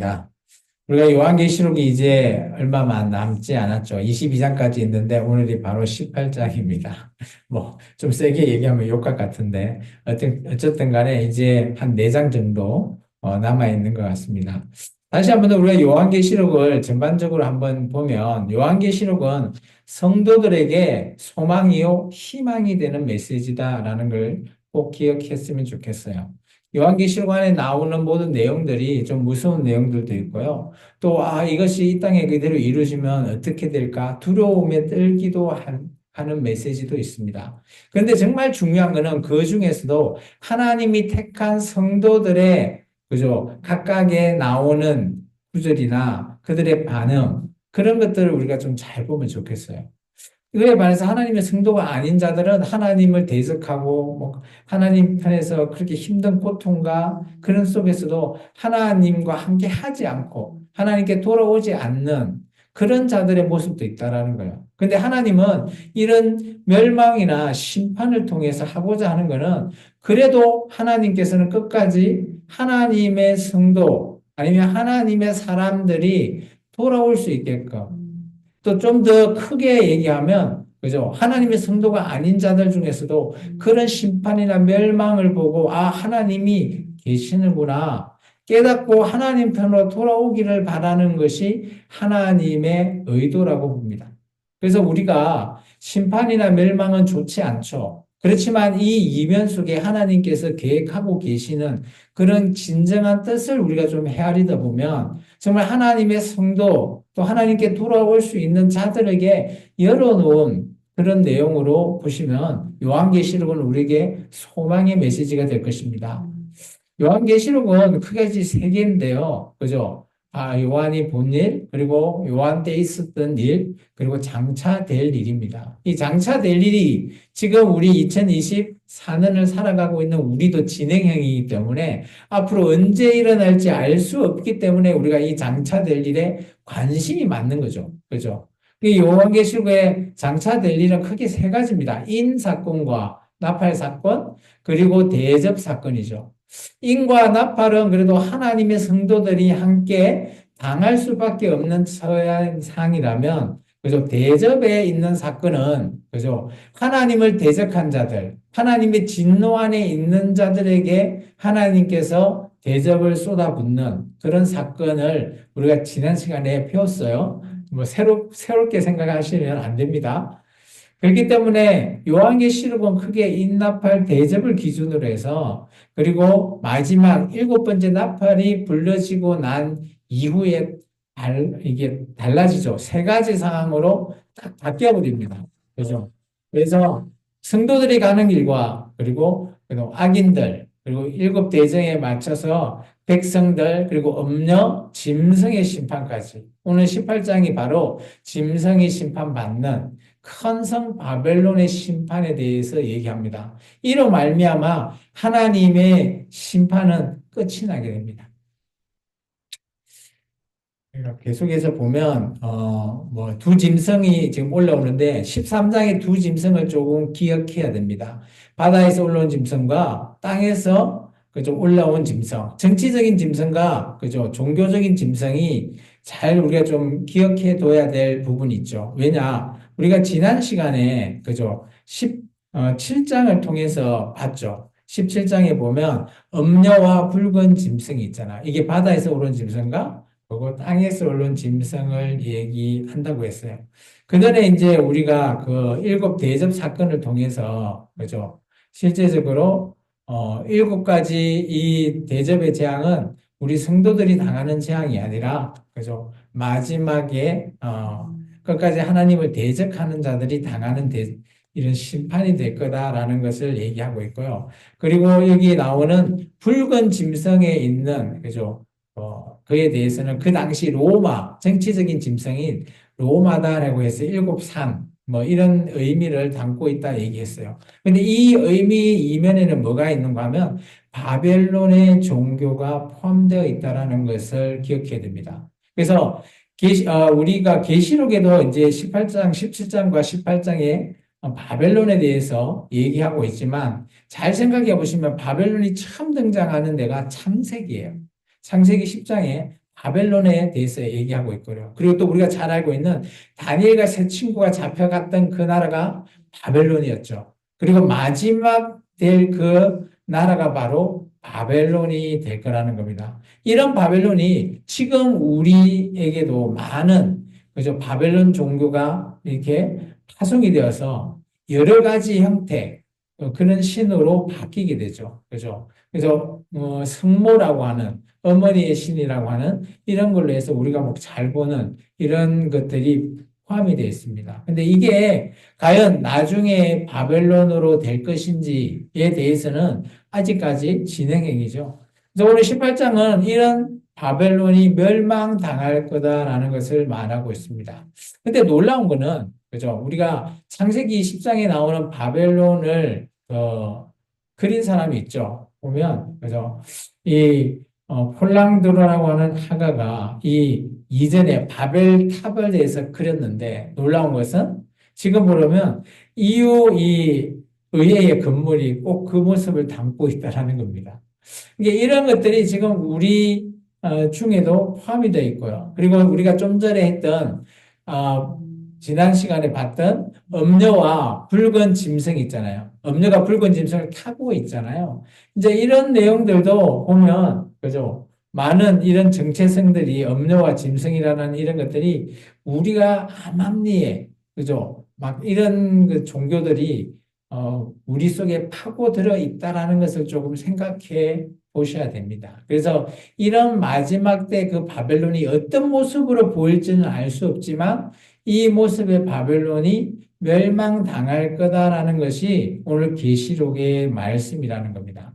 야, 우리가 요한계시록이 이제 얼마 남지 않았죠. 22장까지 있는데 오늘이 바로 18장입니다. 뭐 좀 세게 얘기하면 욕할 같은데 어쨌든 간에 이제 한 4장 정도 남아 있는 것 같습니다. 다시 한번 더 우리가 요한계시록을 전반적으로 한번 보면 요한계시록은 성도들에게 소망이요 희망이 되는 메시지다라는 걸 꼭 기억했으면 좋겠어요. 요한계시록 안에 나오는 모든 내용들이 좀 무서운 내용들도 있고요. 또, 이것이 이 땅에 그대로 이루어지면 어떻게 될까? 두려움에 떨기도 하는 메시지도 있습니다. 그런데 정말 중요한 것은 그 중에서도 하나님이 택한 성도들의, 그죠? 각각의 나오는 구절이나 그들의 반응, 그런 것들을 우리가 좀 잘 보면 좋겠어요. 그에 반해서 하나님의 성도가 아닌 자들은 하나님을 대적하고 뭐 하나님 편에서 그렇게 힘든 고통과 그런 속에서도 하나님과 함께 하지 않고 하나님께 돌아오지 않는 그런 자들의 모습도 있다라는 거예요. 근데 하나님은 이런 멸망이나 심판을 통해서 하고자 하는 거는 그래도 하나님께서는 끝까지 하나님의 성도 아니면 하나님의 사람들이 돌아올 수 있게끔 또 좀 더 크게 얘기하면, 그죠? 하나님의 성도가 아닌 자들 중에서도 그런 심판이나 멸망을 보고, 하나님이 계시는구나. 깨닫고 하나님 편으로 돌아오기를 바라는 것이 하나님의 의도라고 봅니다. 그래서 우리가 심판이나 멸망은 좋지 않죠. 그렇지만 이 이면 속에 하나님께서 계획하고 계시는 그런 진정한 뜻을 우리가 좀 헤아리다 보면 정말 하나님의 성도 또 하나님께 돌아올 수 있는 자들에게 열어놓은 그런 내용으로 보시면 요한계시록은 우리에게 소망의 메시지가 될 것입니다. 요한계시록은 크게 세 개인데요. 그죠? 요한이 본 일, 그리고 요한 때 있었던 일, 그리고 장차 될 일입니다. 이 장차 될 일이 지금 우리 2024년을 살아가고 있는 우리도 진행형이기 때문에 앞으로 언제 일어날지 알 수 없기 때문에 우리가 이 장차 될 일에 관심이 많는 거죠. 그죠? 이 요한계시록의 장차 될 일은 크게 세 가지입니다. 인사건과 나팔 사건, 그리고 대접 사건이죠. 인과 나팔은 그래도 하나님의 성도들이 함께 당할 수밖에 없는 상이라면, 그죠? 대접에 있는 사건은, 그죠? 하나님을 대적한 자들, 하나님의 진노 안에 있는 자들에게 하나님께서 대접을 쏟아붓는 그런 사건을 우리가 지난 시간에 배웠어요. 뭐, 새롭게 생각하시면 안 됩니다. 그렇기 때문에 요한계시록은 크게 인나팔 대접을 기준으로 해서 그리고 마지막 7번째 나팔이 불러지고 난 이후에 이게 달라지죠. 세 가지 상황으로 딱 바뀌어 버립니다. 그죠? 그래서 성도들이 가는 길과 그리고 악인들 그리고 7대정에 맞춰서 백성들 그리고 음녀 짐승의 심판까지 오늘 18장이 바로 짐승이 심판받는 큰 성 바벨론의 심판에 대해서 얘기합니다. 이로 말미암아 하나님의 심판은 끝이 나게 됩니다. 계속해서 보면 뭐 두 짐승이 지금 올라오는데 13장의 두 짐승을 조금 기억해야 됩니다. 바다에서 올라온 짐승과 땅에서 그죠 올라온 짐승, 정치적인 짐승과 그죠 종교적인 짐승이 잘 우리가 좀 기억해 둬야 될 부분이 있죠. 왜냐? 우리가 지난 시간에 그죠 17장을 통해서 봤죠. 17장에 보면 음녀와 붉은 짐승이 있잖아. 이게 바다에서 오른 짐승과 그리고 땅에서 오른 짐승을 얘기한다고 했어요. 그 전에 이제 우리가 그 7대접 사건을 통해서, 그죠? 실제적으로, 7가지 이 대접의 재앙은 우리 성도들이 당하는 재앙이 아니라, 그죠? 마지막에, 끝까지 하나님을 대적하는 자들이 당하는 이런 심판이 될 거다라는 것을 얘기하고 있고요. 그리고 여기 나오는 붉은 짐승에 있는, 그죠? 그에 대해서는 그 당시 로마, 정치적인 짐승인 로마다라고 해서 7산, 뭐 이런 의미를 담고 있다 얘기했어요. 근데 이 의미 이면에는 뭐가 있는가 하면 바벨론의 종교가 포함되어 있다라는 것을 기억해야 됩니다. 그래서 우리가 계시록에도 이제 18장, 17장과 18장에 바벨론에 대해서 얘기하고 있지만 잘 생각해 보시면 바벨론이 처음 등장하는 데가 창세기예요. 창세기 10장에 바벨론에 대해서 얘기하고 있고요. 그리고 또 우리가 잘 알고 있는 다니엘과 세 친구가 잡혀갔던 그 나라가 바벨론이었죠. 그리고 마지막 될 그 나라가 바로 바벨론이 될 거라는 겁니다. 이런 바벨론이 지금 우리에게도 많은 그죠? 바벨론 종교가 이렇게 파송이 되어서 여러 가지 형태 그런 신으로 바뀌게 되죠. 그죠? 그래서 성모라고 하는 어머니의 신이라고 하는 이런 걸로 해서 우리가 뭐 잘 보는 이런 것들이 포함이 되어 있습니다. 근데 이게 과연 나중에 바벨론으로 될 것인지에 대해서는 아직까지 진행형이죠. 그래서 오늘 18장은 이런 바벨론이 멸망당할 거다라는 것을 말하고 있습니다. 근데 놀라운 거는, 그죠? 우리가 창세기 10장에 나오는 바벨론을, 그린 사람이 있죠. 보면, 그죠? 이, 폴랑드로라고 하는 화가가 이 이전에 바벨탑에 대해서 그렸는데 놀라운 것은 지금 보려면 이후 이 의회의 건물이 꼭 그 모습을 담고 있다는 겁니다. 이게 이런 것들이 지금 우리 중에도 포함이 되어 있고요. 그리고 우리가 좀 전에 했던 어, 지난 시간에 봤던 음녀와 붉은 짐승 있잖아요. 음녀가 붉은 짐승을 타고 있잖아요. 이제 이런 내용들도 보면 그죠? 많은 이런 정체성들이 음녀와 짐승이라는 이런 것들이 우리가 암암리에 그죠? 막 이런 그 종교들이 우리 속에 파고들어 있다라는 것을 조금 생각해 보셔야 됩니다. 그래서 이런 마지막 때 그 바벨론이 어떤 모습으로 보일지는 알 수 없지만 이 모습의 바벨론이 멸망당할 거다라는 것이 오늘 계시록의 말씀이라는 겁니다.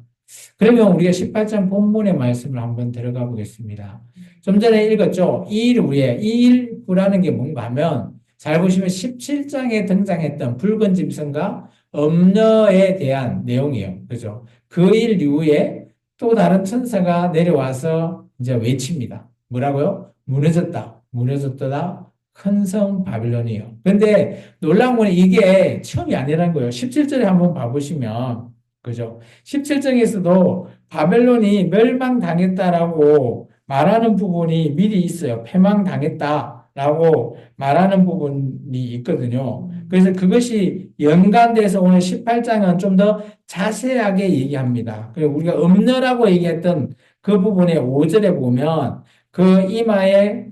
그러면 우리가 18장 본문의 말씀을 한번 들어가 보겠습니다. 좀 전에 읽었죠? 이 일 후에, 이 일 후라는 게 뭔가 하면 잘 보시면 17장에 등장했던 붉은 짐승과 음녀에 대한 내용이에요. 그죠? 그 일 이후에 또 다른 천사가 내려와서 이제 외칩니다. 뭐라고요? 무너졌다. 무너졌다. 큰 성 바빌론이요. 그런데 놀라운 건 이게 처음이 아니라는 거예요. 17절에 한번 봐보시면, 그죠? 17장에서도 바벨론이 멸망당했다라고 말하는 부분이 미리 있어요. 패망당했다라고 말하는 부분이 있거든요. 그래서 그것이 연관돼서 오늘 18장은 좀 더 자세하게 얘기합니다. 그리고 우리가 음녀라고 얘기했던 그 부분의 5절에 보면 그 이마에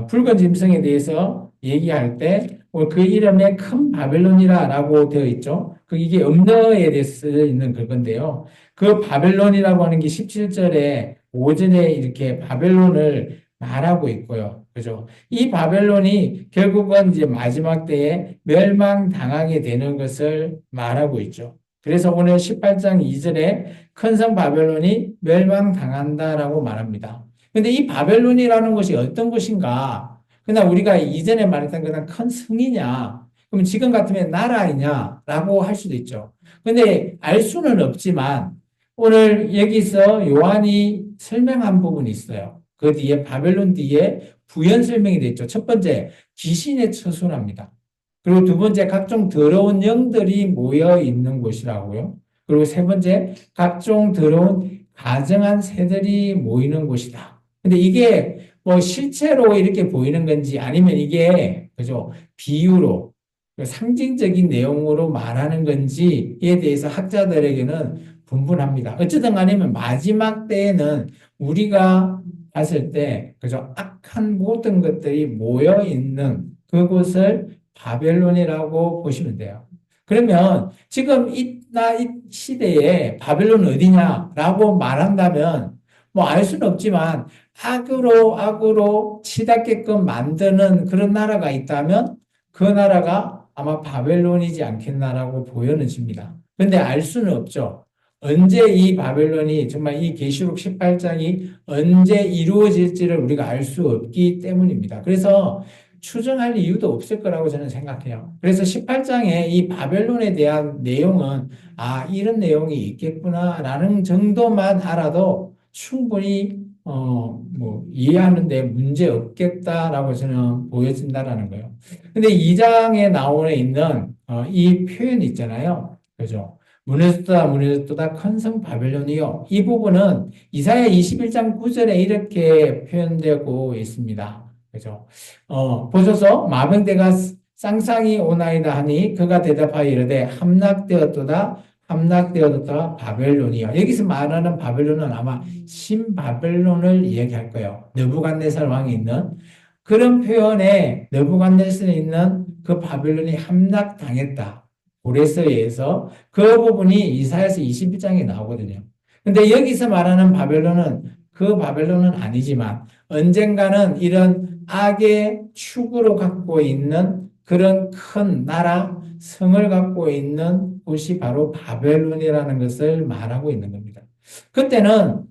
붉은 짐승에 대해서 얘기할 때 그 이름에 큰 바벨론이라고 되어 있죠. 이게 음녀에 대해서 있는 그건데요. 그 바벨론이라고 하는 게 17절에 5절에 이렇게 바벨론을 말하고 있고요. 그죠? 이 바벨론이 결국은 이제 마지막 때에 멸망당하게 되는 것을 말하고 있죠. 그래서 오늘 18장 2절에 큰 성 바벨론이 멸망당한다라고 말합니다. 근데 이 바벨론이라는 것이 어떤 것인가? 그냥 우리가 이전에 말했던 그냥 큰 성이냐? 그럼 지금 같으면 나라이냐라고 할 수도 있죠. 근데 알 수는 없지만 오늘 여기서 요한이 설명한 부분이 있어요. 그 뒤에 바벨론 뒤에 부연 설명이 되어 있죠. 첫 번째, 귀신의 처소랍니다. 그리고 두 번째, 각종 더러운 영들이 모여 있는 곳이라고요. 그리고 세 번째, 각종 더러운 가증한 새들이 모이는 곳이다. 근데 이게 뭐 실체로 이렇게 보이는 건지 아니면 이게 그죠? 비유로 상징적인 내용으로 말하는 건지에 대해서 학자들에게는 분분합니다. 어쨌든 간에 마지막 때에는 우리가 봤을 때 그죠? 악한 모든 것들이 모여 있는 그곳을 바벨론이라고 보시면 돼요. 그러면 지금 이 시대에 바벨론 어디냐라고 말한다면 뭐 알 수는 없지만 악으로 치닫게끔 만드는 그런 나라가 있다면 그 나라가 아마 바벨론이지 않겠나라고 보여집니다. 그런데 알 수는 없죠. 언제 이 바벨론이 정말 이 계시록 18장이 언제 이루어질지를 우리가 알 수 없기 때문입니다. 그래서 추정할 이유도 없을 거라고 저는 생각해요. 그래서 18장에 이 바벨론에 대한 내용은 이런 내용이 있겠구나라는 정도만 알아도 충분히 뭐 이해하는데 문제 없겠다라고 저는 보여진다라는 거예요. 근데 2장에 나오는 있는 이 표현 있잖아요. 그죠? 무너졌다 무너졌다 큰 성 바벨론이요. 이 부분은 이사야 21장 9절에 이렇게 표현되고 있습니다. 그죠? 보소서 마병대가 쌍쌍이 오나이다 하니 그가 대답하여 이르되 함락되었도다 함락되었도다 바벨론이요. 여기서 말하는 바벨론은 아마 신바벨론을 이야기할 거예요. 느부갓네살 왕이 있는 그런 표현에 느부갓네살이 있는 그 바벨론이 함락당했다. 고레스에 의해서 그 부분이 이사야서 21장에 나오거든요. 근데 여기서 말하는 바벨론은 그 바벨론은 아니지만 언젠가는 이런 악의 축으로 갖고 있는 그런 큰 나라, 성을 갖고 있는 곳이 바로 바벨론이라는 것을 말하고 있는 겁니다. 그때는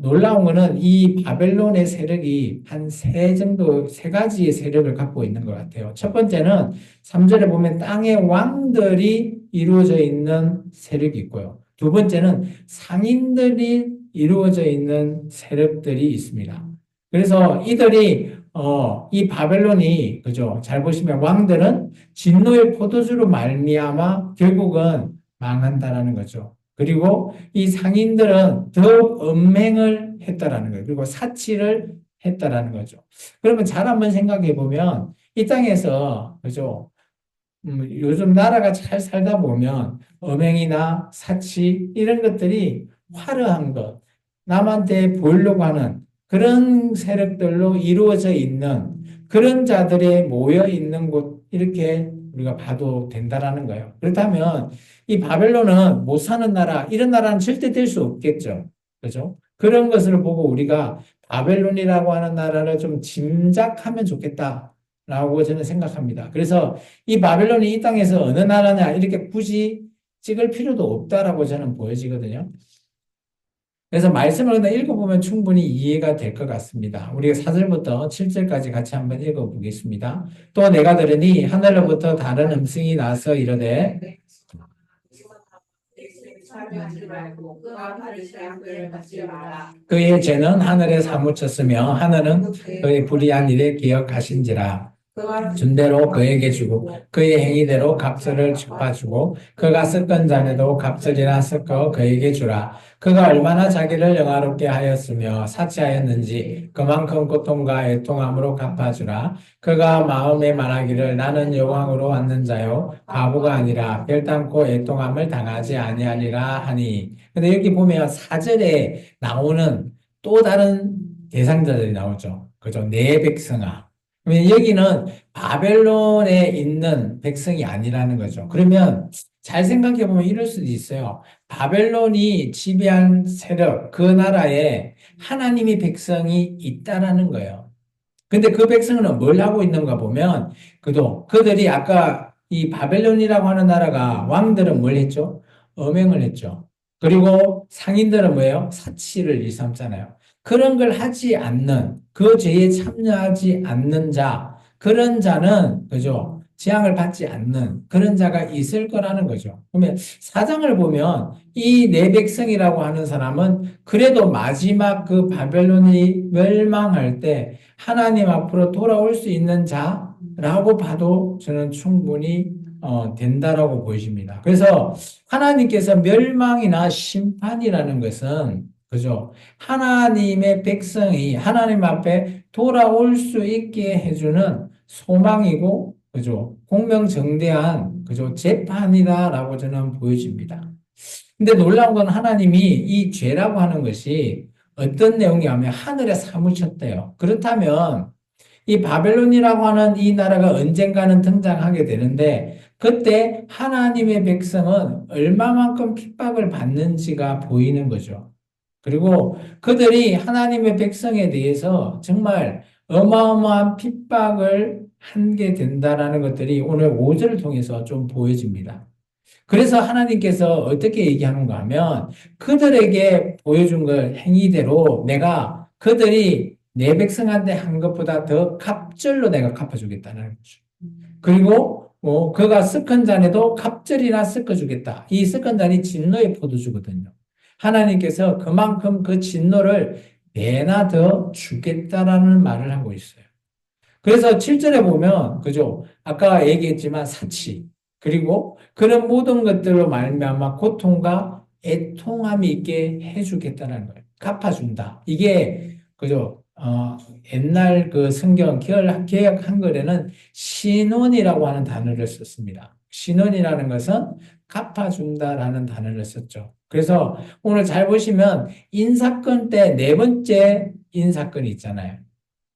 놀라운 거는 이 바벨론의 세력이 한 세 가지의 세력을 갖고 있는 것 같아요. 첫 번째는 3절에 보면 땅의 왕들이 이루어져 있는 세력이 있고요. 두 번째는 상인들이 이루어져 있는 세력들이 있습니다. 그래서 이들이 이 바벨론이 그죠? 잘 보시면 왕들은 진노의 포도주로 말미암아 결국은 망한다라는 거죠. 그리고 이 상인들은 더욱 음행을 했다라는 거예요. 그리고 사치를 했다라는 거죠. 그러면 잘 한번 생각해 보면 이 땅에서 그죠? 요즘 나라가 잘 살다 보면 음행이나 사치 이런 것들이 화려한 것, 남한테 보이려고 하는 그런 세력들로 이루어져 있는 그런 자들이 모여 있는 곳 이렇게 우리가 봐도 된다라는 거예요. 그렇다면 이 바벨론은 못 사는 나라, 이런 나라는 절대 될 수 없겠죠. 그죠? 그런 것을 보고 우리가 바벨론이라고 하는 나라를 좀 짐작하면 좋겠다라고 저는 생각합니다. 그래서 이 바벨론이 이 땅에서 어느 나라냐 이렇게 굳이 찍을 필요도 없다라고 저는 보여지거든요. 그래서 말씀을 그냥 읽어보면 충분히 이해가 될 것 같습니다. 우리가 4절부터 7절까지 같이 한번 읽어보겠습니다. 또 내가 들으니 하늘로부터 다른 음성이 나서 이르되 그의 죄는 하늘에 사무쳤으며 하늘은 그의 불의한 일에 기억하신지라. 준대로 그에게 주고 그의 행위대로 값을 짚어주고 그가 섞은 잔에도 값을이나 섞어 그에게 주라. 그가 얼마나 자기를 영화롭게 하였으며 사치하였는지 그만큼 고통과 애통함으로 갚아주라. 그가 마음에 말하기를 나는 여왕으로 왔는 자요 바보가 아니라 별탄코 애통함을 당하지 아니하리라 하니. 근데 여기 보면 4절에 나오는 또 다른 대상자들이 나오죠. 그죠? 내 백성아. 여기는 바벨론에 있는 백성이 아니라는 거죠. 그러면 잘 생각해 보면 이럴 수도 있어요. 바벨론이 지배한 세력, 그 나라에 하나님의 백성이 있다라는 거예요. 근데 그 백성은 뭘 하고 있는가 보면, 그들이 아까 이 바벨론이라고 하는 나라가 왕들은 뭘 했죠? 음행을 했죠. 그리고 상인들은 뭐예요? 사치를 일삼잖아요. 그런 걸 하지 않는, 그 죄에 참여하지 않는 자, 그런 자는, 그죠? 재앙을 받지 않는 그런 자가 있을 거라는 거죠. 그러면 사장을 보면 이 내 백성이라고 하는 사람은 그래도 마지막 그 바벨론이 멸망할 때 하나님 앞으로 돌아올 수 있는 자라고 봐도 저는 충분히 된다라고 보여집니다. 그래서 하나님께서 멸망이나 심판이라는 것은 그죠? 하나님의 백성이 하나님 앞에 돌아올 수 있게 해주는 소망이고 그죠? 공명정대한 그죠? 재판이다라고 저는 보여집니다. 근데 놀라운 건 하나님이 이 죄라고 하는 것이 어떤 내용이냐면 하늘에 사무쳤대요. 그렇다면 이 바벨론이라고 하는 이 나라가 언젠가는 등장하게 되는데 그때 하나님의 백성은 얼마만큼 핍박을 받는지가 보이는 거죠. 그리고 그들이 하나님의 백성에 대해서 정말 어마어마한 핍박을 한게 된다라는 것들이 오늘 5절을 통해서 좀 보여집니다. 그래서 하나님께서 어떻게 얘기하는가 하면 그들에게 보여준 걸 행위대로 내가 그들이 내 백성한테 한 것보다 더 갑절로 내가 갚아주겠다는 거죠. 그리고 그가 섞은 잔에도 갑절이나 섞어주겠다. 이 섞은 잔이 진노의 포도주거든요. 하나님께서 그만큼 그 진노를 배나 더 주겠다라는 말을 하고 있어요. 그래서 7절에 보면, 그죠? 아까 얘기했지만 사치. 그리고 그런 모든 것들로 말미암아 고통과 애통함이 있게 해주겠다는 거예요. 갚아준다. 이게 그죠? 옛날 그 성경 개역 한글에는 신원이라고 하는 단어를 썼습니다. 신원이라는 것은 갚아준다라는 단어를 썼죠. 그래서 오늘 잘 보시면 인사건 때 네 번째 인사건이 있잖아요.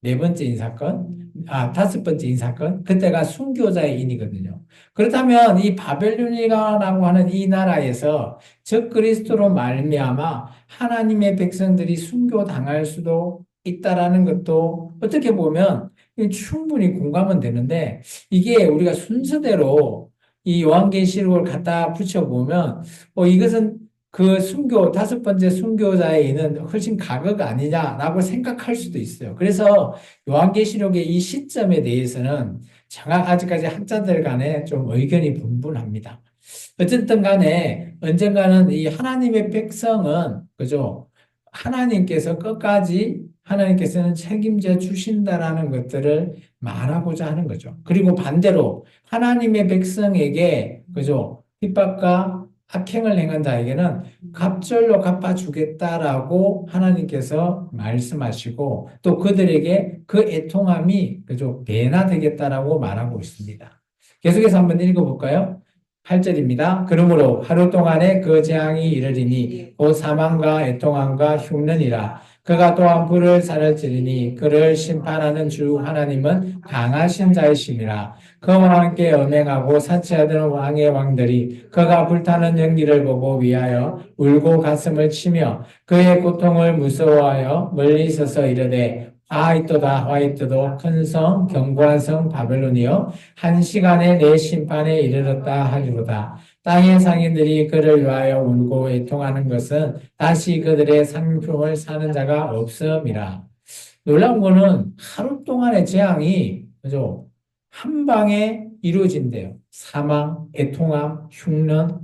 네 번째 인사건, 다섯 번째 인사건, 그때가 순교자의 인이거든요. 그렇다면 이 바벨로니아라고 하는 이 나라에서 적그리스도로 말미암아 하나님의 백성들이 순교당할 수도 있다라는 것도 어떻게 보면 충분히 공감은 되는데 이게 우리가 순서대로 이 요한계시록을 갖다 붙여보면 이것은 그 순교, 다섯 번째 순교자의 인은 훨씬 가극 아니냐라고 생각할 수도 있어요. 그래서 요한계시록의 이 시점에 대해서는 아직까지 학자들 간에 좀 의견이 분분합니다. 어쨌든 간에 언젠가는 이 하나님의 백성은, 그죠? 하나님께서 끝까지 하나님께서는 책임져 주신다라는 것들을 말하고자 하는 거죠. 그리고 반대로 하나님의 백성에게, 그죠? 핍박과 악행을 행한 자에게는 갑절로 갚아주겠다라고 하나님께서 말씀하시고 또 그들에게 그 애통함이 그죠 배나되겠다라고 말하고 있습니다. 계속해서 한번 읽어볼까요? 8절입니다. 그러므로 하루 동안에 그 재앙이 이르리니 곧 사망과 애통함과 흉년이라. 그가 또한 불을 사를지리니 그를 심판하는 주 하나님은 강하신 자이심이라. 그와 함께 음행하고 사치하던 왕의 왕들이 그가 불타는 연기를 보고 위하여 울고 가슴을 치며 그의 고통을 무서워하여 멀리 서서 이르되 화이토다 화이토도 큰 성 견고한 성 바벨론이여 한 시간에 내 심판에 이르렀다 하리로다. 땅의 상인들이 그를 위하여 울고 애통하는 것은 다시 그들의 상품을 사는 자가 없음이라. 놀라운 거는 하루 동안의 재앙이 그죠? 한 방에 이루어진대요. 사망, 애통함, 흉년,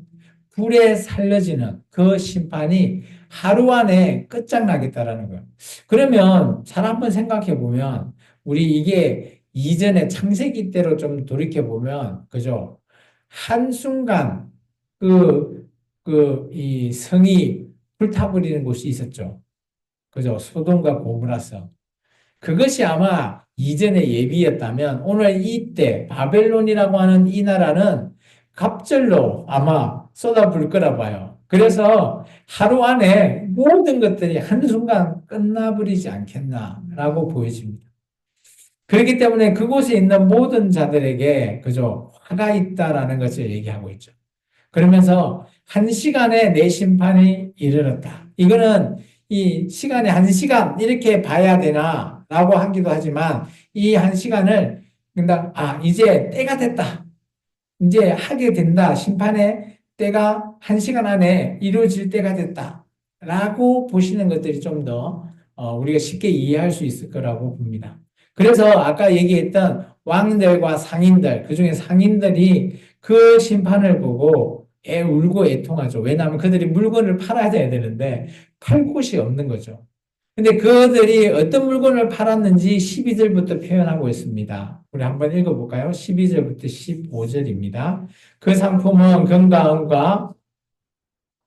불에 살려지는 그 심판이 하루 안에 끝장나겠다라는 거예요. 그러면 잘 한번 생각해 보면 우리 이게 이전에 창세기 때로 좀 돌이켜 보면 그죠? 한순간 이 성이 불타버리는 곳이 있었죠. 그죠? 소돔과 고모라성. 그것이 아마 이전의 예비였다면 오늘 이때 바벨론이라고 하는 이 나라는 갑절로 아마 쏟아부을 거라 봐요. 그래서 하루 안에 모든 것들이 한순간 끝나버리지 않겠나라고 보여집니다. 그렇기 때문에 그곳에 있는 모든 자들에게 그저 화가 있다라는 것을 얘기하고 있죠. 그러면서 한 시간에 내 심판이 이르렀다. 이거는 이 시간에 한 시간 이렇게 봐야 되나 라고 하기도 하지만 이 한 시간을 그냥 이제 때가 됐다. 이제 하게 된다. 심판의 때가 한 시간 안에 이루어질 때가 됐다. 라고 보시는 것들이 좀 더 우리가 쉽게 이해할 수 있을 거라고 봅니다. 그래서 아까 얘기했던 왕들과 상인들, 그중에 상인들이 그 심판을 보고 울고 애통하죠. 왜냐하면 그들이 물건을 팔아야 되는데 팔 곳이 없는 거죠. 근데 그들이 어떤 물건을 팔았는지 12절부터 표현하고 있습니다. 우리 한번 읽어볼까요? 12절부터 15절입니다. 그 상품은 금과 은과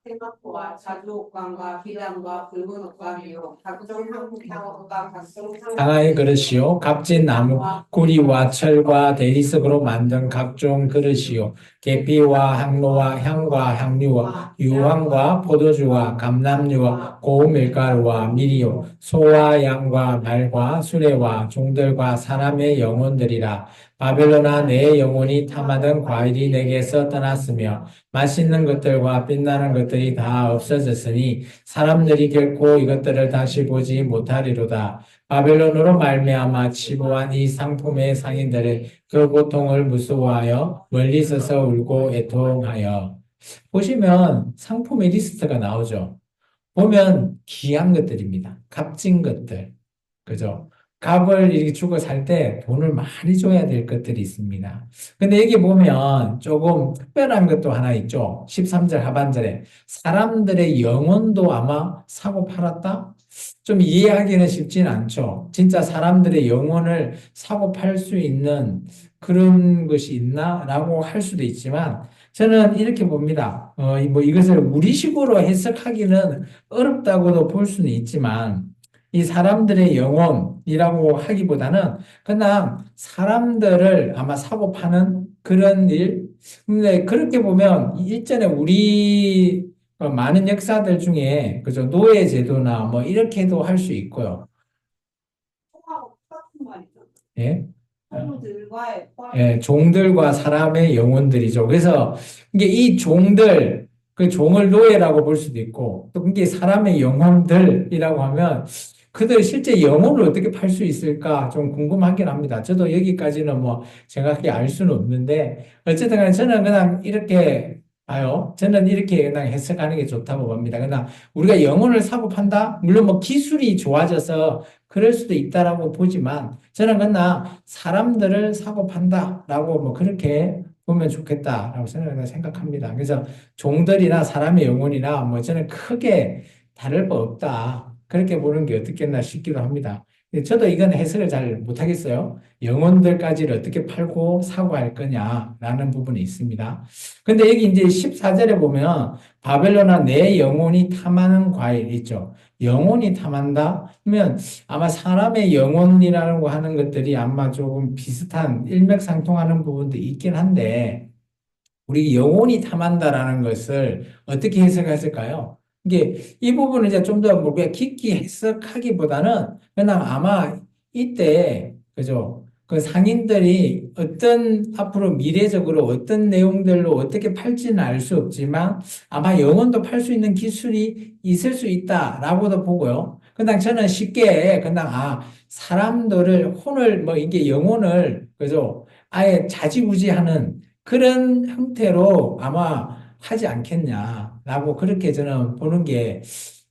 생각과 자주옥광과 비단과 붉은 옥광이요 각종 한국 향업과 각종 상아의 그릇이요 값진 나무 구리와 철과 대리석으로 만든 각종 그릇이요 계피와 향로와 향과 향류와 유황과 포도주와 감람류와 고운 밀가루와 밀이요 소와 양과 말과 수레와 종들과 사람의 영혼들이라. 바벨론아 내 영혼이 탐하던 과일이 내게서 떠났으며 맛있는 것들과 빛나는 것들이 다 없어졌으니 사람들이 결코 이것들을 다시 보지 못하리로다. 바벨론으로 말미암아 치부한 이 상품의 상인들은 그 고통을 무서워하여 멀리 서서 울고 애통하여. 보시면 상품의 리스트가 나오죠. 보면 귀한 것들입니다. 값진 것들. 그죠? 값을 이렇게 주고 살 때 돈을 많이 줘야 될 것들이 있습니다. 근데 여기 보면 조금 특별한 것도 하나 있죠. 13절 하반절에 사람들의 영혼도 아마 사고 팔았다? 좀 이해하기는 쉽진 않죠. 진짜 사람들의 영혼을 사고 팔 수 있는 그런 것이 있나라고 할 수도 있지만 저는 이렇게 봅니다. 뭐 이것을 우리식으로 해석하기는 어렵다고도 볼 수는 있지만 이 사람들의 영혼이라고 하기보다는 그냥 사람들을 아마 사고 파는 그런 일. 근데 그렇게 보면 일전에 우리 많은 역사들 중에 그죠 노예 제도나 뭐 이렇게도 할 수 있고요. 통하고 똑같은 말이죠. 예. 동물들과의 예, 종들과 사람의 영혼들이죠. 그래서 이게 이 종들, 그 종을 노예라고 볼 수도 있고, 또 이게 사람의 영혼들이라고 하면 그들 실제 영혼을 어떻게 팔 수 있을까 좀 궁금하긴 합니다. 저도 여기까지는 뭐 정확히 알 수는 없는데, 어쨌든 간에 저는 그냥 이렇게 봐요. 저는 이렇게 그냥 해석하는 게 좋다고 봅니다. 그냥 우리가 영혼을 사고 판다? 물론 뭐 기술이 좋아져서 그럴 수도 있다라고 보지만, 저는 그냥 사람들을 사고 판다라고 뭐 그렇게 보면 좋겠다라고 저는 생각합니다. 그래서 종들이나 사람의 영혼이나 뭐 저는 크게 다를 바 없다. 그렇게 보는 게 어떻겠나 싶기도 합니다. 저도 이건 해석을 잘 못하겠어요. 영혼들까지를 어떻게 팔고 사고 할 거냐라는 부분이 있습니다. 근데 여기 이제 14절에 보면 바벨론아 내 영혼이 탐하는 과일 있죠. 영혼이 탐한다? 그러면 아마 사람의 영혼이라고 하는 것들이 아마 조금 비슷한 일맥상통하는 부분도 있긴 한데, 우리 영혼이 탐한다라는 것을 어떻게 해석했을까요? 이게 이 부분을 이제 좀 더 우리가 깊게 해석하기보다는 그냥 아마 이때 그죠? 그 상인들이 어떤 앞으로 미래적으로 어떤 내용들로 어떻게 팔지는 알 수 없지만 아마 영혼도 팔 수 있는 기술이 있을 수 있다라고도 보고요. 그냥 저는 쉽게 그냥 사람들을 혼을 뭐 이게 영혼을 그죠? 아예 좌지우지하는 그런 형태로 아마 하지 않겠냐라고 그렇게 저는 보는 게,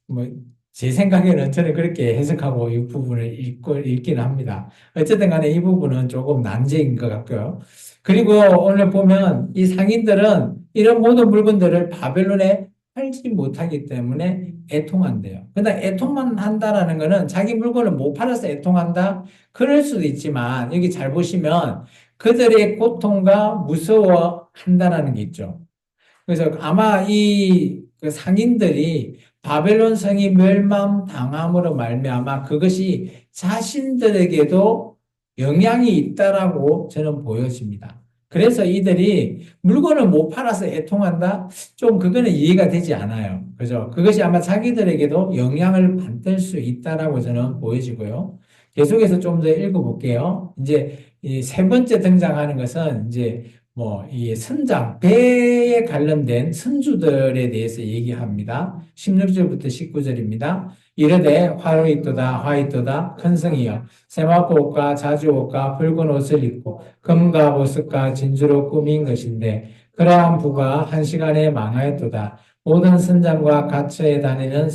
뭐, 제 생각에는 저는 그렇게 해석하고 이 부분을 읽기는 합니다. 어쨌든 간에 이 부분은 조금 난제인 것 같고요. 그리고 오늘 보면 이 상인들은 이런 모든 물건들을 바벨론에 팔지 못하기 때문에 애통한대요. 근데 애통만 한다라는 거는 자기 물건을 못 팔아서 애통한다? 그럴 수도 있지만 여기 잘 보시면 그들의 고통과 무서워한다는 게 있죠. 그래서 아마 이그 상인들이 바벨론 성이 멸망당함으로 말미암아 그것이 자신들에게도 영향이 있다라고 저는 보여집니다. 그래서 이들이 물건을 못 팔아서 애통한다? 좀 그거는 이해가 되지 않아요. 그죠? 그것이 아마 자기들에게도 영향을 받을 수 있다라고 저는 보여지고요. 계속해서 좀 더 읽어볼게요. 이제 이 세 번째 등장하는 것은 이제 뭐, 이 선장, 배에 관련된 선주들에 대해서 얘기합니다. 16절부터 19절입니다. 이르되 화이토다, 화이토다, 큰 성이여, 세마포 옷과 자주 옷과 붉은 옷을 입고 금과 보석과 진주로 꾸민 것인데, 그러한 부가 한 시간에 망하였도다. 모든 선장과 갇혀에 다니는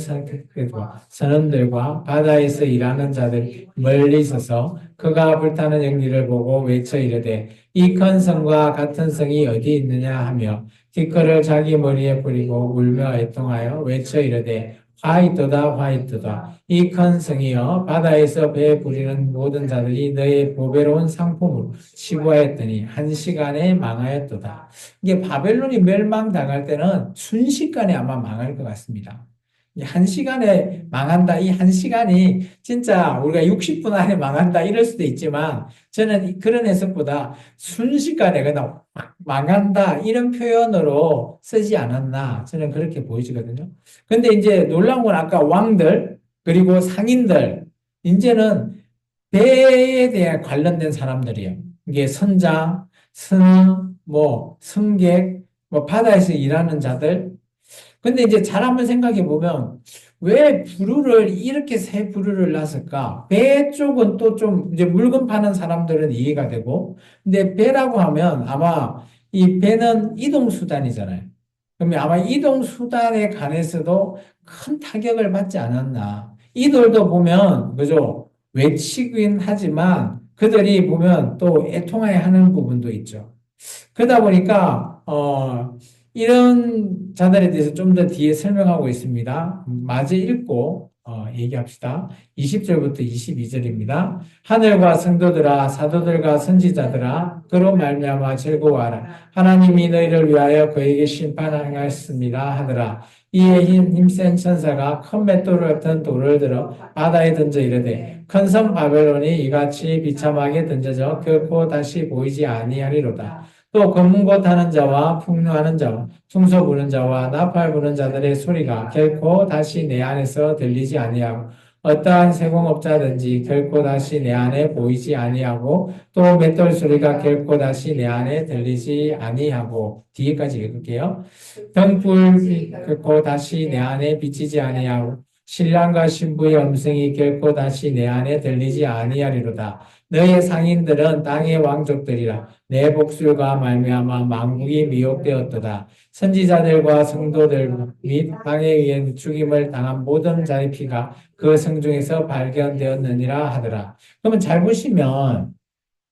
선원들과 바다에서 일하는 자들 멀리 서서 그가 불타는 연기를 보고 외쳐 이르되 이 큰 성과 같은 성이 어디 있느냐 하며 티끌을 자기 머리에 뿌리고 울며 애통하여 외쳐 이르되 화이토다 화이토다 이 큰 성이여 바다에서 배 부리는 모든 자들이 너의 보배로운 상품으로 치부하였더니 한 시간에 망하였도다. 이게 바벨론이 멸망당할 때는 순식간에 아마 망할 것 같습니다. 이 한 시간에 망한다. 이 한 시간이 진짜 우리가 60분 안에 망한다. 이럴 수도 있지만 저는 그런 해석보다 순식간에 그냥 확 망한다. 이런 표현으로 쓰지 않았나. 저는 그렇게 보이지거든요. 근데 이제 놀라운 건 아까 왕들, 그리고 상인들, 이제는 배에 대해 관련된 사람들이에요. 이게 선장, 선원, 뭐, 승객, 뭐, 바다에서 일하는 자들, 근데 이제 잘 한번 생각해 보면 왜 부류를 이렇게 세 부류를 놨을까? 배 쪽은 또 좀 이제 물건 파는 사람들은 이해가 되고, 근데 배라고 하면 아마 이 배는 이동 수단이잖아요. 그러면 아마 이동 수단에 관해서도 큰 타격을 받지 않았나. 이들도 보면 그죠? 외치긴 하지만 그들이 보면 또 애통해 하는 부분도 있죠. 그러다 보니까 이런 자들에 대해서 좀 더 뒤에 설명하고 있습니다. 마저 읽고 얘기합시다. 20절부터 22절입니다. 하늘과 성도들아 사도들과 선지자들아 그로 말미암아 즐거워하라. 하나님이 너희를 위하여 그에게 심판하였습니다 하더라. 이에 힘센 천사가 큰 맷돌 같은 돌을 들어 바다에 던져 이르되 큰 성 바벨론이 이같이 비참하게 던져져 결코 다시 보이지 아니하리로다. 또 검문고 타는 자와 풍류하는 자와 흉소 부는 자와 나팔 부는 자들의 소리가 결코 다시 내 안에서 들리지 아니하고 어떠한 세공업자든지 결코 다시 내 안에 보이지 아니하고 또 맷돌 소리가 결코 다시 내 안에 들리지 아니하고 뒤에까지 읽을게요. 등불이 결코 다시 내 안에 비치지 아니하고 신랑과 신부의 음성이 결코 다시 내 안에 들리지 아니하리로다. 너의 상인들은 땅의 왕족들이라 내 복술과 말미암아 만국이 미혹되었도다. 선지자들과 성도들 및 땅에 의해 죽임을 당한 모든 자의 피가 그 성중에서 발견되었느니라 하더라. 그러면 잘 보시면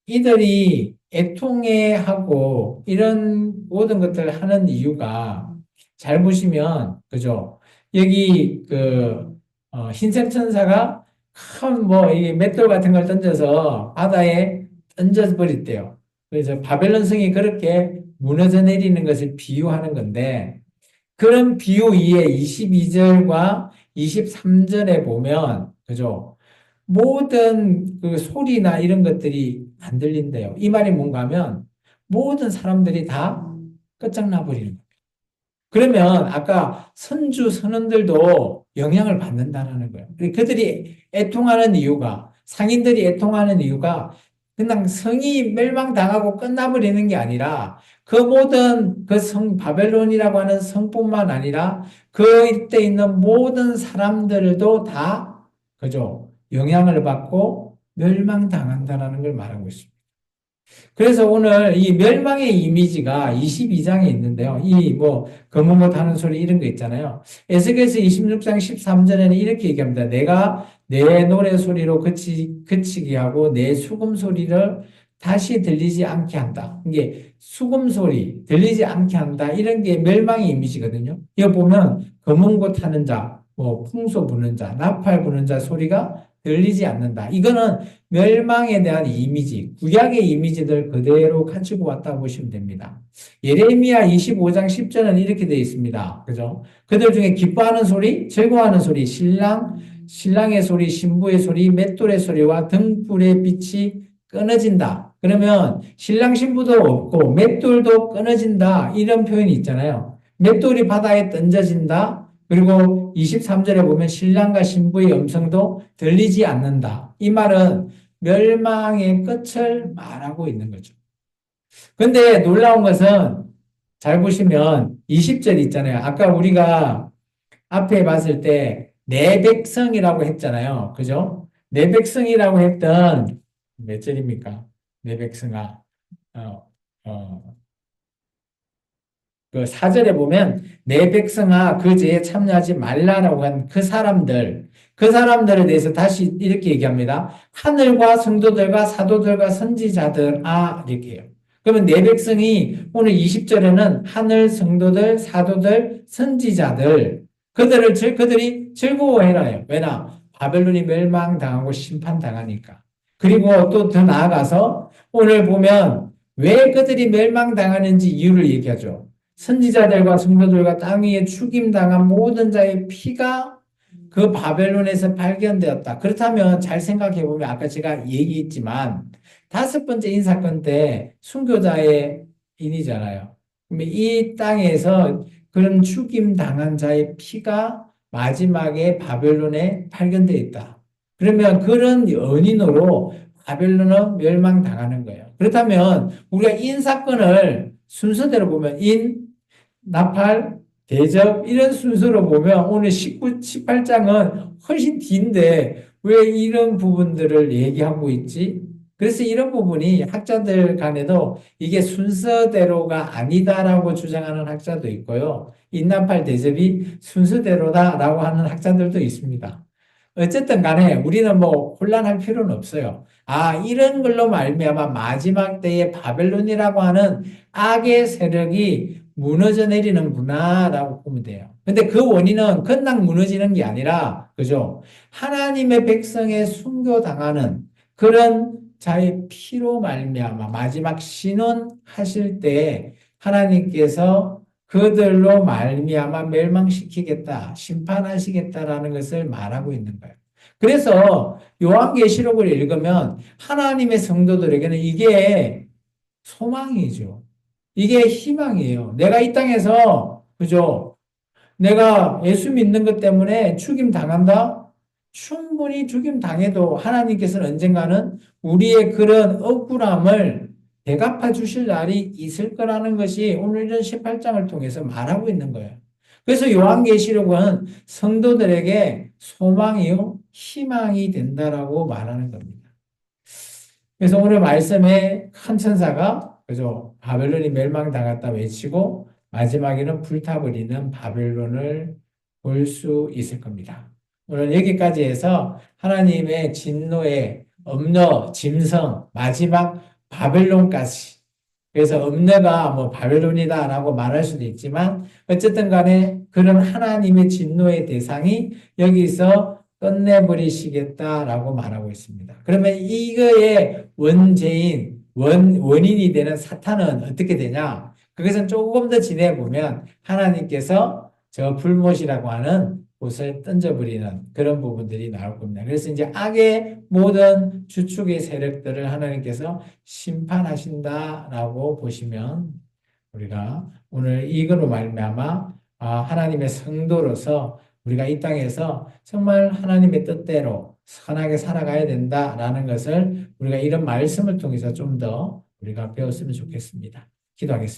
이들이 애통해하고 이런 모든 것들을 하는 이유가 잘 보시면 그죠? 여기 흰색 천사가 큰 이 맷돌 같은 걸 던져서 바다에 던져 버렸대요. 그래서 바벨론 성이 그렇게 무너져 내리는 것을 비유하는 건데 그런 비유 이에 22절과 23절에 보면 그죠? 모든 그 소리나 이런 것들이 안 들린대요. 이 말이 뭔가 하면 모든 사람들이 다 끝장나 버리는 거예요. 그러면 아까 선주 선원들도 영향을 받는다는 거예요. 그들이 애통하는 이유가 상인들이 애통하는 이유가 그냥 성이 멸망당하고 끝나버리는 게 아니라 그 모든 그 성 바벨론이라고 하는 성뿐만 아니라 그 일대 있는 모든 사람들도 다 그죠? 영향을 받고 멸망당한다는 걸 말하고 있습니다. 그래서 오늘 이 멸망의 이미지가 22장에 있는데요. 검은 것 하는 소리 이런 거 있잖아요. 에스겔서 26장 13절에는 이렇게 얘기합니다. 내가 내 노래 소리로 그치게 하고 내 수금 소리를 다시 들리지 않게 한다. 이게 수금 소리, 들리지 않게 한다. 이런 게 멸망의 이미지거든요. 이거 보면 검은 것 하는 자, 풍소 부는 자, 나팔 부는 자 소리가 들리지 않는다. 이거는 멸망에 대한 이미지, 구약의 이미지들 그대로 가지고 왔다고 보시면 됩니다. 예레미야 25장 10절은 이렇게 되어 있습니다. 그죠? 그들 중에 기뻐하는 소리, 즐거워하는 소리, 신랑의 소리, 신부의 소리, 맷돌의 소리와 등불의 빛이 끊어진다. 그러면 신랑 신부도 없고 맷돌도 끊어진다. 이런 표현이 있잖아요. 맷돌이 바다에 던져진다. 그리고 23절에 보면 신랑과 신부의 음성도 들리지 않는다. 이 말은 멸망의 끝을 말하고 있는 거죠. 근데 놀라운 것은 잘 보시면 20절 있잖아요. 아까 우리가 앞에 봤을 때 내 백성이라고 했잖아요. 그죠? 내 백성이라고 했던 몇 절입니까? 내 백성아. 어, 어, 그 4절에 보면 내 백성아 그 죄에 참여하지 말라라고 한 그 사람들에 대해서 다시 이렇게 얘기합니다. 하늘과 성도들과 사도들과 선지자들 이렇게 해요. 그러면 내 백성이 오늘 20절에는 하늘 성도들 사도들 선지자들 그들이 즐거워해라요. 왜냐? 바벨론이 멸망당하고 심판당하니까. 그리고 또 더 나아가서 오늘 보면 왜 그들이 멸망당하는지 이유를 얘기하죠. 선지자들과 성도들과 땅 위에 죽임당한 모든 자의 피가 그 바벨론에서 발견되었다. 그렇다면 잘 생각해 보면 아까 제가 얘기했지만 다섯 번째 인사건 때 순교자의 인이잖아요. 그러면 이 땅에서 그런 죽임당한 자의 피가 마지막에 바벨론에 발견되어 있다. 그러면 그런 연인으로 바벨론은 멸망당하는 거예요. 그렇다면 우리가 인사건을 순서대로 보면 나팔, 대접 이런 순서로 보면 오늘 18장은 훨씬 긴데 왜 이런 부분들을 얘기하고 있지? 그래서 이런 부분이 학자들 간에도 이게 순서대로가 아니다라고 주장하는 학자도 있고요. 인나팔 대접이 순서대로다라고 하는 학자들도 있습니다. 어쨌든 간에 우리는 혼란할 필요는 없어요. 이런 걸로 말미암아 마지막 때에 바벨론이라고 하는 악의 세력이 무너져 내리는구나라고 보면 돼요. 근데 그 원인은 그냥 무너지는 게 아니라, 그죠? 하나님의 백성의 순교당하는 그런 자의 피로 말미암아 마지막 신원하실 때 하나님께서 그들로 말미암아 멸망시키겠다, 심판하시겠다라는 것을 말하고 있는 거예요. 그래서 요한계시록을 읽으면 하나님의 성도들에게는 이게 소망이죠. 이게 희망이에요. 내가 이 땅에서, 그죠? 내가 예수 믿는 것 때문에 죽임 당한다? 충분히 죽임 당해도 하나님께서는 언젠가는 우리의 그런 억울함을 대갚아 주실 날이 있을 거라는 것이 오늘 이런 18장을 통해서 말하고 있는 거예요. 그래서 요한계시록은 성도들에게 소망이요, 희망이 된다라고 말하는 겁니다. 그래서 오늘 말씀에 큰 천사가, 그죠? 바벨론이 멸망당했다 외치고 마지막에는 불타버리는 바벨론을 볼 수 있을 겁니다. 오늘 여기까지 해서 하나님의 진노의 엄려, 짐승, 마지막 바벨론까지. 그래서 엄려가 뭐 바벨론이다라고 말할 수도 있지만 어쨌든 간에 그런 하나님의 진노의 대상이 여기서 끝내버리시겠다라고 말하고 있습니다. 그러면 이거의 원인이 되는 사탄은 어떻게 되냐? 그것은 조금 더 지내보면 하나님께서 저 불못이라고 하는 곳을 던져버리는 그런 부분들이 나올 겁니다. 그래서 이제 악의 모든 주축의 세력들을 하나님께서 심판하신다라고 보시면 우리가 오늘 이거로 말미암아 하나님의 성도로서 우리가 이 땅에서 정말 하나님의 뜻대로 선하게 살아가야 된다라는 것을 우리가 이런 말씀을 통해서 좀 더 우리가 배웠으면 좋겠습니다. 기도하겠습니다.